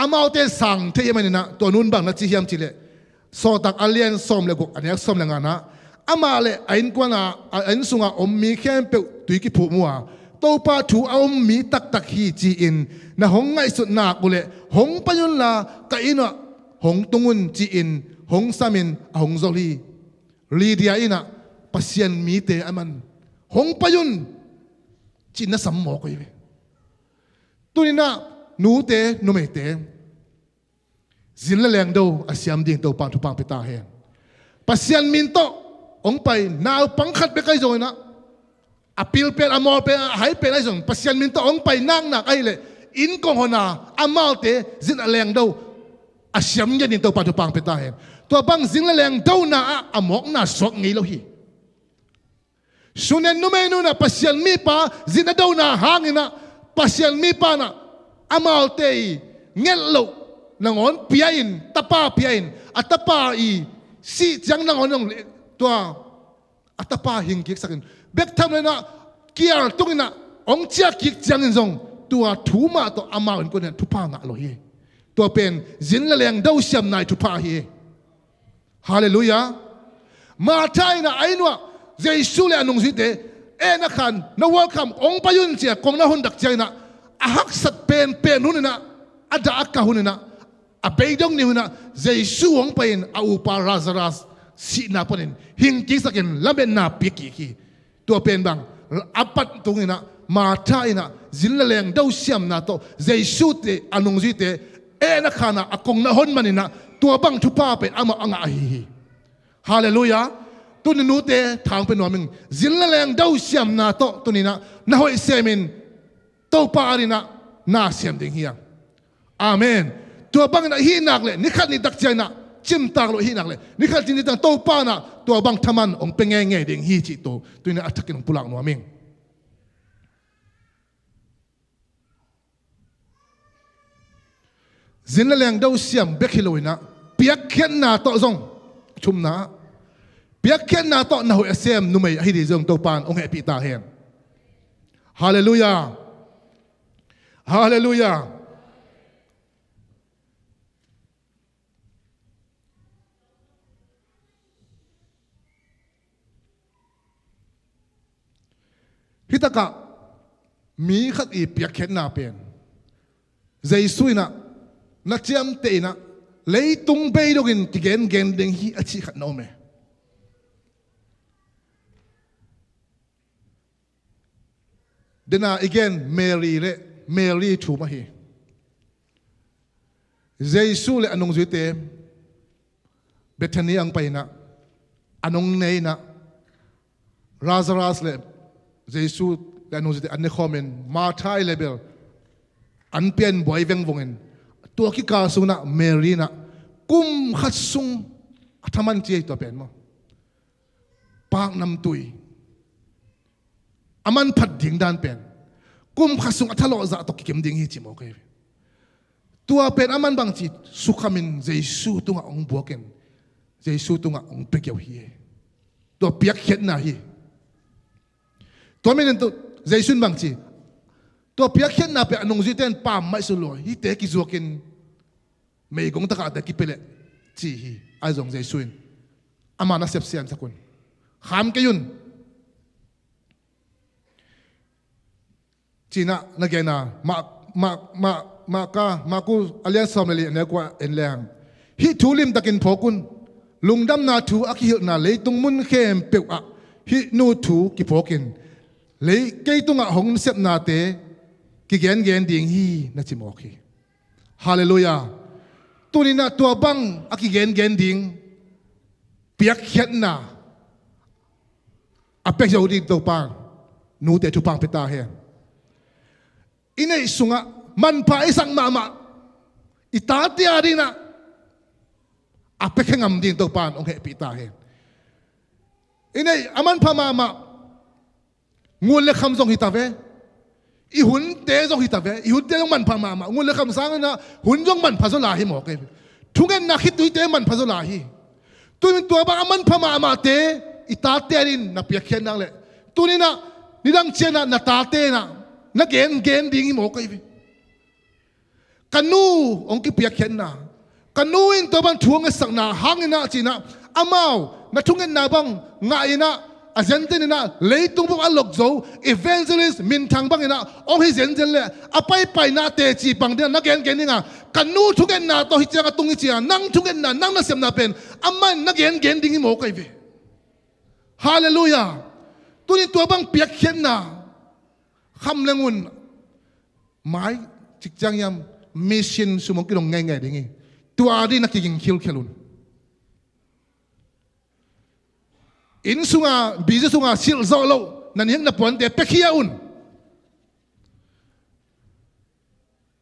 อามาเตสั่งเทียมันนะตัวนู้นบางนัดจีเฮียมจีเล่สอดตักอาเลียนส้มเลยกุกอันนี้ส้มเลยงานนะอามาเละไอ้นกว่านะไอ้นสุงาอมมีแค่เปตุยกิผูมัวตัวป้าถูเอามีตักฮีจีอินนะหงไงสุดหนักบุเล่หงปยุนลากะอินะหงตุงุนจีอินหงสามินหงโซลีลีเดียอินะปัศยันมีเตอมันหงปยุนจีน่ะสมหมอกอยู่ตัวนี้นะนูเตนูไม่เตจินละแรงดูอาเซียมดิ่งตัวปังทุปังไปตาเห็นปัศยันมินโตองไปน่าปังขัดไปไกลโจยนะอพิลเป็นอมอลเป็นหายเป็นไอ้ส่งปัศยันมินโตองไปนั่งหนักไอ้เลยอินกงหนาอามาเตจินละแรงดูอาเซียมยันดิ่งตัวปังทุปังไปตาเห็นตัวบังจินละแรงดูนะอามอกน่าสวกงี้แล้วฮีสุนันนุเมนุนะปัศยันมีป้าจินละดูนะหางนะปัศยันมีป้านะอามาเตเงี้ยลูนางอนพิอินตาป้าพิอินอัตป้าอีสิจังนางอนงตัวอัตป้าหิงกิกสักนเบกทำเลยนะเกียร์ตุ้งนะองเจ้ากิกจังนินซงตัวถูมาตัวอามาอินคนเนี่ยทุพางะโลเฮตัวเป็นจินละแรงดาวเสียมนายทุพาเฮฮาเลลูยามาไทยนะไอ้นัวเจสุเลนุงสิเตนักขันนวัลคัมองปยุนเสียกงนะหุ่นดักใจนะหักสัตเป็นหุ่นนะอาดาอักกะหุ่นนะอาเบยดงนี่หุ่นนะเจสุองไปนอาอุปาราซารัสสีนาปนินหิงกิสักินละเป็นนาปิกิคีตัวเป็นบางอัปัดตรงนี้นะมาไทยนะจินละแรงดาวเสียมนะโตเจสุเตอนุงสิเตนักขันนะอากงนะหุ่นมันนี่นะตัวบังทุพาเป็นอามาอังอาฮีฮาเลลูยาตัวนี้นูเตทางเป็นหน่วยมึงจินละแรงดาวเสียมนาโตตัวนี้นะนาหอยเซมินโตปารินะนาเสียมดิ่งเฮียอาเมนตัวบังนะฮีนักเลยนี่ขัดนี่ดักใจนะจิมตากโลฮีนักเลยนี่ขัดที่นี่ตั้งโตปานะตัวบังทมันองเป็นไงดิ่งฮีจิโตตัวนี้อัตตกินปุลักหน่วยมึงจินละแรงดาวเสียมเบคิโลนะเปียกเขียนนาโตซงชุมนะเปียกเขียนนาโตนะหัวเสียมนุ่มให้ดีจงโตปานองค์เอปิตาเฮนฮาเลลูยาฮาเลลูยาฮิตกะมีขัดอีเปียกเขียนนาเป็นใจสุยนะนักเจียมเตนะเลยตุงเบยดกินที่เกณฑ์ดึงฮีอาชีขัดโนเม dena again Mary thu ma hi Jesus le anong zuite Bethany ang paina anong nei na Lazarus le Jesus le anong zuite anne khomen Martha level an pian boy veng vungen to ki ka su na Mary na kum khat sung athaman che to pen mo pak nam tui aman phat ding dan pen kum khasung athalo za to kikem ding hi chimo ke tua pen aman bang chi sukhamin Jesu tunga ong buaken Jesu tunga ong pekyaw hi to piak het na hi to men to Jesu bang chi to piak het na pe anong jiten pam mai su lo hi te ki zokin mei gong taka ta ki pele chi hi ai jong Jesu amana sep siam sakun kham ke yun China nagena ma ku alian someli ne kwa en lang hi thulim takin phokun lungdam na thu akhi na leitung mun khem pe a hi nu thu ki phokin le keitunga hong sep na te ki gen ding hi na chimokhi hallelujah tunina tua bang aki gen ding piak khiat na apek jodi to pang nu te thu pang peta he inai sunga man pa isang mama itati ari na apek ngam din to pan ong he pita he inai aman pa mama ngul le kham jong hitave I hun te jong hitave I hun te jong man pa mama ngul le kham sang na hun jong man pa zo la hi mo ke thungen na khit tu te man pa zo la hi tu ba aman pa mama te itati ari na piak khen nang le tu ni na nidang chena na ta te na gen ding mo kai kanu ong ki piak khen na kanu in to bang thuang sak na hang na china amao na thungen na bang nga ina agente na leitung bang alok zo evangelist min thang bang ina ong hi zen le apai na te chi bang de na gen ninga kanu thungen na to hi chang tung hi chia nang thungen na nang na sem na pen amman na gen ding mo kai ve hallelujah tuni to bang piak khen na kham lengun mai chik chang yam mission sumong kilong ngai dingi tua di nakiging khilun in sunga bizu sunga sil zolo nan hing na ponte pekhia un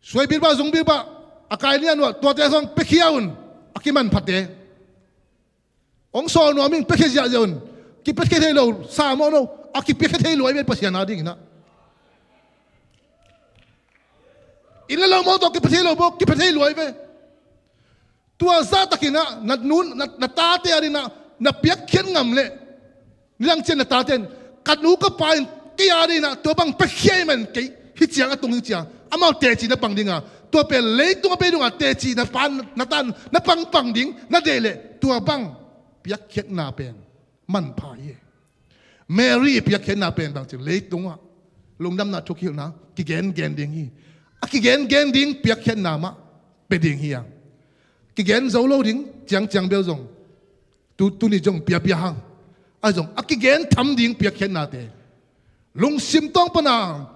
suai bilba zung bilba akai ni anwa to te song pekhia un akiman phate ong so no ming pekhia jaun ki pekhia lo sa mo no aki pekhia lo ai pasiana ding na Ila mo to ki pathelo luai ve tua za takina nat nun nat tate ari na piak khen ngam le nilang chen na taten kat nu ka pain ki ari na to bang pekhai man ke hi chiang atung hi chiang amau te chi na pang dinga to pe le tu pe dunga te chi na pan na tan na pang ding na dele tua bang piak khen na pen man pa ye Mary piak khen na pen bang chi le tunga lungdam na thuk hil na ki gen ding hi aki gen ding piak khen nama peding hiang ki gen zolo ding chang bel jong tu ni jong pia hang a jong aki gen tham ding piak khen na te lung sim tong pana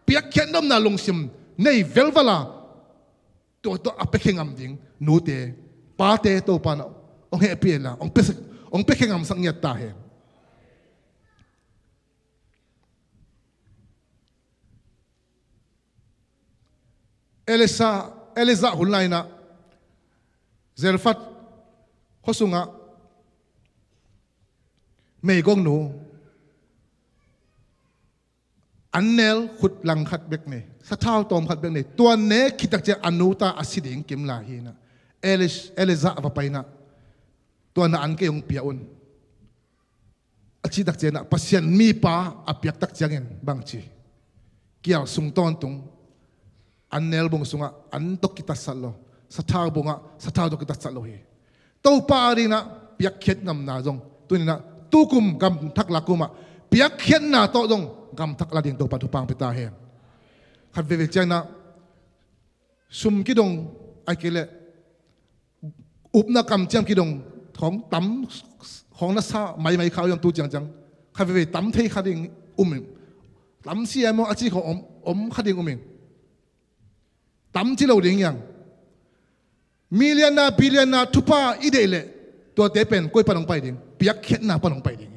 piak khen nam na lung sim nei velvala to apekengam ding nu te pa te to pana ong he pi la ong pekengam sang nyat ta he Elisa hunlaina zelfat khosunga mei gong nu annel khut lang khat bek ne sathau tom khat bek ne tuan ne khitak che anuta asiding kim la hi na Elisa va paina tuan na an ke ong piaun achi dak che na pasien mi pa apiak tak changen bangchi kial sung ton tung annel bung sunga an tok kita sallo sathau bunga sathau tok kita sallo hi to pa ri na piak khet ngam na jong tunina tukum gam thak lakuma piak khet na to jong gam thak la ding to pa tu pang pita he khat ve chang na sum ki dong ai kele up na kam cham ki dong thong tam khong na sa mai khaw yam tu chang khat ve tam thei kha ding tắm xe mà chỉ có khát điện của mình tắm chỉ lâu điện yang million na billion na thupa ide le tua te pen koi panong pai ding piak khet na panong pai ding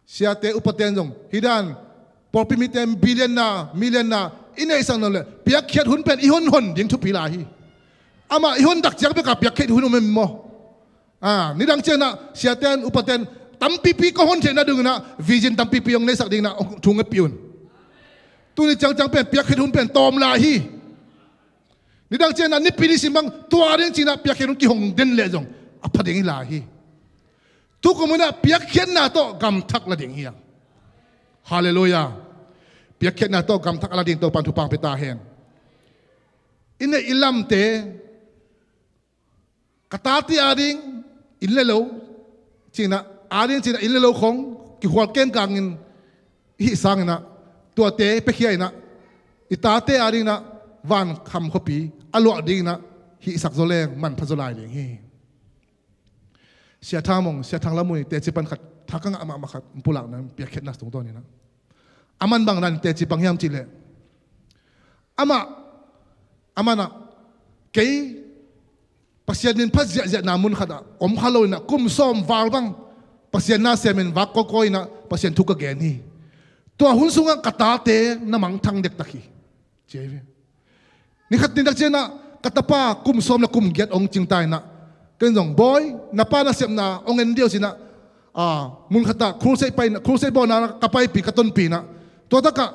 sia te upaten jong hidan porpi mitem billion na million na inai sang le piak khet hun pen ihon hon ding thu pila hi ama ihon dak jak be ka piak khet hun mem mo ni dang chena sia ten upaten tam pipi ko hon chena dung na vision tam pipi yong ne sak ding na thung piun tu ni chang pen piak khet hun pen tom la hi ni dang chena ni pili simbang tua ren china piak khet hun ki hong den le jong apa ding la hi tu ko muna piak khet na to gam thak la ding hi hallelujah piak khet na to gam thak la ding to pan thu pang peta hen in ilam te katati ading in le lo china ading china in le lo khong ki hwal ken kang in hi sang na tua te pe khiai na itate ading na van kham khopi alo ding na hi sak zoleng man phazolai ding hi sia thamong sia thangla mui te chipan khat thakang ama ma khat pulak na piak khet na stung to ni na aman bang nan te chipang yam chile ama na kei pasien nin phazia ja namun khada om khalo na kum som wal bang pasien na semen wa ko koi na pasien thuk again hi to hun sunga kata te na mang thang dek takhi cheve ni khat ni dak chena katapa kum som na kum get ong ching tai na ken jong boy na pa na sem na ong en dio sina mun khata crusade pai na crusade bo na kapai pi katon pi na to taka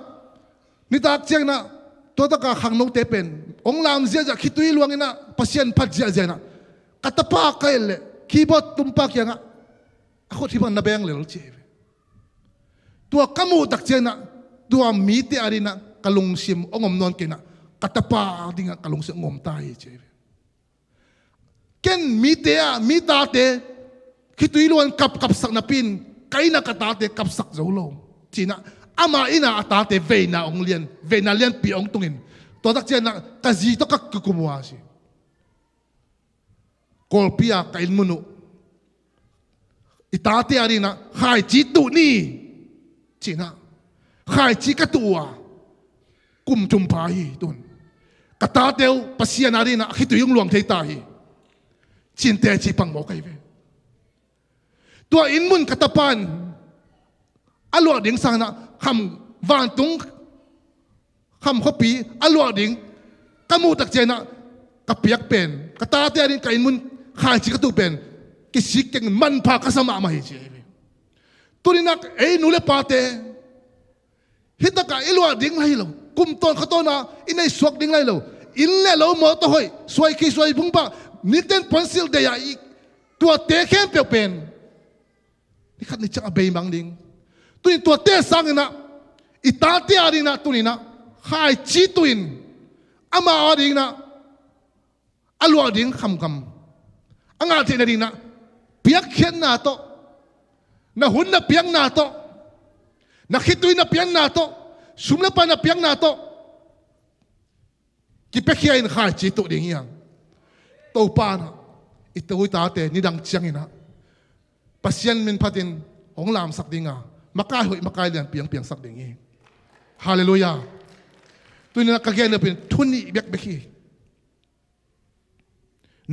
ni tak cheng na to taka khang no te pen ong lam zia ja khitui luang ina pasien phat zia zia na katapa kaile keyboard tumpak yang ako thiban na beng lel che tua kamu tak cheng na tua mi te ari na kalung sim ongom non kina katapa dinga kalung sim ngom tai che ken mi te mi ta te khitui luan kap sak na pin kai na kata te kap sak zo lo china ama ina atate veina ong lian pi ong tungin to tak chen na kazi to kak kumwa si kolpia kain munu itate ari na khai chi tu ni china khai chi ka tua kum chum pa hi tun kata teu pasian ari na khitu yung luang thei ta hi chin te chi pang mo kai ve tua in mun katapan alo ding sang na kham van tung kham khopi alo ding kamu tak chena kapiak pen kata te arin kain mun khai chi ka tu pen ki sik keng man pha ka sama ma hi che turinak ei nule pa te hitaka ilwa ding lai lo kum ton khatona inai suak ding lai lo in le lo mo to hoi suai ki suai bung pa niten ponsil de ya i tua te khem pe pen ni khat ni chang abei mang ding tuin tua te sang na itate ari na tunina khai chi tuin ama ari na alwa ding kham anga te na ding na piak khen na to na hun na piang na to na khitui na piang na to sumla pa na piang na to ki pe khia in khai chi tu ding yang to pa na itoi ta te ni dang chiang ina pasien min phatin ong lam sak dinga makai hoi makai lian piang sak ding hi hallelujah tuina ka gen na pin thuni bek beki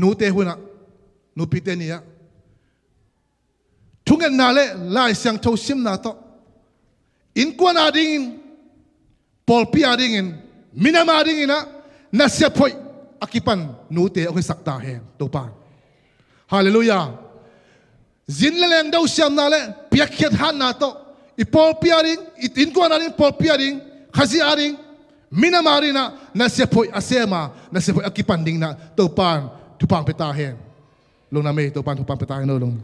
nu te huna nu pite ni ya thungen na le lai sang tho sim na to in kwa na ding pol pi ading in minama ding ina na se phoi akipan nu te oi sak ta hen to pa hallelujah zin le leng dau siam na le piak khet han na to ipol piaring itin ko na ring pol piaring khazi aring minamarina na sepoi asema na sepoi akipanding na to pan tu pang peta hen Lungdam to pan tu pang peta hen lo long